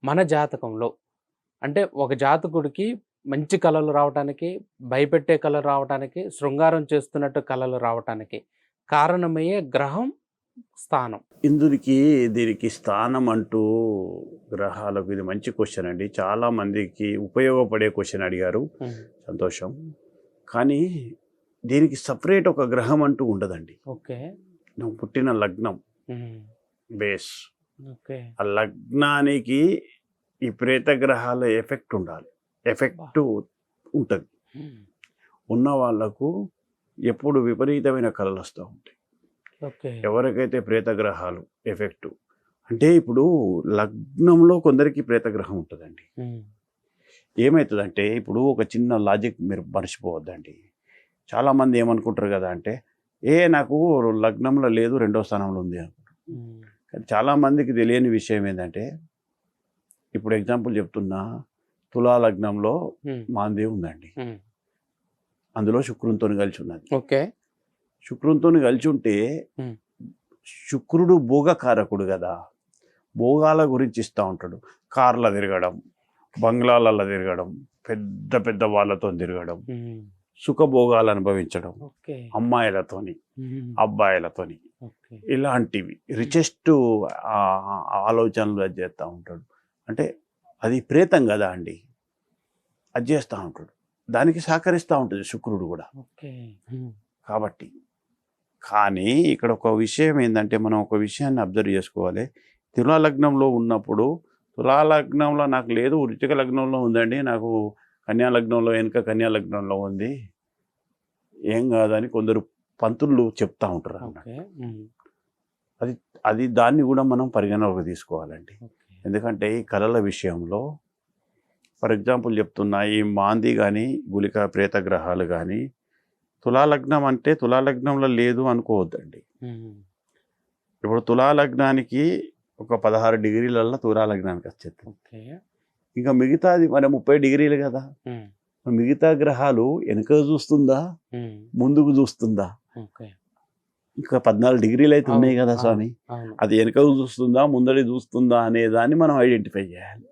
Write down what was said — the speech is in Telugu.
మన జాతకంలో అంటే ఒక జాతకుడికి మంచి కళలు రావటానికి, భయపెట్టే కళలు రావటానికి, శృంగారం చేస్తున్నట్టు కళలు రావటానికి కారణమయ్యే గ్రహం, స్థానం. దీనికి స్థానం అంటూ గ్రహాలకు ఇది మంచి క్వశ్చన్ అండి. చాలా మందికి ఉపయోగపడే క్వశ్చన్ అడిగారు. సంతోషం. కానీ దీనికి సపరేట్ ఒక గ్రహం అంటూ ఉండదండి. ఓకే. నువ్వు పుట్టిన లగ్నం బేస్, ఓకే, ఆ లగ్నానికి ఈ ప్రేత గ్రహాల ఎఫెక్ట్ ఉండాలి. ఎఫెక్ట్ ఉంటుంది. ఉన్న వాళ్ళకు ఎప్పుడు విపరీతమైన కళలు వస్తూ ఉంటాయి. ఓకే. ఎవరికైతే ప్రేతగ్రహాలు ఎఫెక్టు అంటే ఇప్పుడు లగ్నంలో కొందరికి ప్రేతగ్రహం ఉంటుందండి. ఏమవుతుందంటే ఇప్పుడు ఒక చిన్న లాజిక్ మీరు మర్చిపోవద్దండి. చాలామంది ఏమనుకుంటారు కదా అంటే నాకు లగ్నంలో లేదు, 2వ స్థానంలో ఉంది అనుకుంటారు. కానీ చాలామందికి తెలియని విషయం ఏంటంటే, ఇప్పుడు ఎగ్జాంపుల్ చెప్తున్నా, తులా లగ్నంలో మాంది ఉందండి, అందులో శుక్రునితో కలిసి ఉన్నది. ఓకే. శుక్రునితో కలిసి ఉంటే శుక్రుడు భోగకారకుడు కదా, భోగాల గురించి ఇస్తూ ఉంటాడు. కార్ల తిరగడం, బంగ్లాలలో తిరగడం, పెద్ద పెద్ద వాళ్ళతో తిరగడం, సుఖభోగాలు అనుభవించడం, అమ్మాయిలతోని అబ్బాయిలతోని, ఇలాంటివి రిచెస్ట్ ఆలోచనలు అది చేస్తూ ఉంటాడు. అంటే అది ప్రేతం కదా అండి, అది చేస్తూ ఉంటాడు. దానికి సహకరిస్తూ ఉంటుంది శుక్రుడు కూడా. కాబట్టి కానీ ఇక్కడ ఒక విషయం ఏంటంటే, మనం ఒక విషయాన్ని అబ్జర్వ్ చేసుకోవాలి. తులాలగ్నంలో ఉన్నప్పుడు, తులాలగ్నంలో నాకు లేదు, వృశ్చిక లగ్నంలో ఉందండి, నాకు కన్యాలగ్నంలో వెనుక కన్యాలగ్నంలో ఉంది, ఏం కాదని కొందరు పంతులు చెప్తా ఉంటారు అన్నట్టు. అది దాన్ని కూడా మనం పరిగణలోకి తీసుకోవాలండి. ఎందుకంటే ఈ కళల విషయంలో ఫర్ ఎగ్జాంపుల్ చెప్తున్నా, ఈ మాంది కానీ గుళిక ప్రేతగ్రహాలు కానీ తులాలగ్నం అంటే తులాలగ్నంలో లేదు అనుకోవద్దండి. ఇప్పుడు తులాలగ్నానికి ఒక 16 డిగ్రీలలో తులాలగ్నానికి వచ్చేది. ఇంకా మిగతాది మన 30 డిగ్రీలు కదా. మిగతా గ్రహాలు వెనుక చూస్తుందా, ముందుకు చూస్తుందా? ఇంకా 14 డిగ్రీలు అయితే ఉన్నాయి కదా స్వామి, అది వెనుక చూస్తుందా, ముందడి చూస్తుందా అనే దాన్ని మనం ఐడెంటిఫై చేయాలి.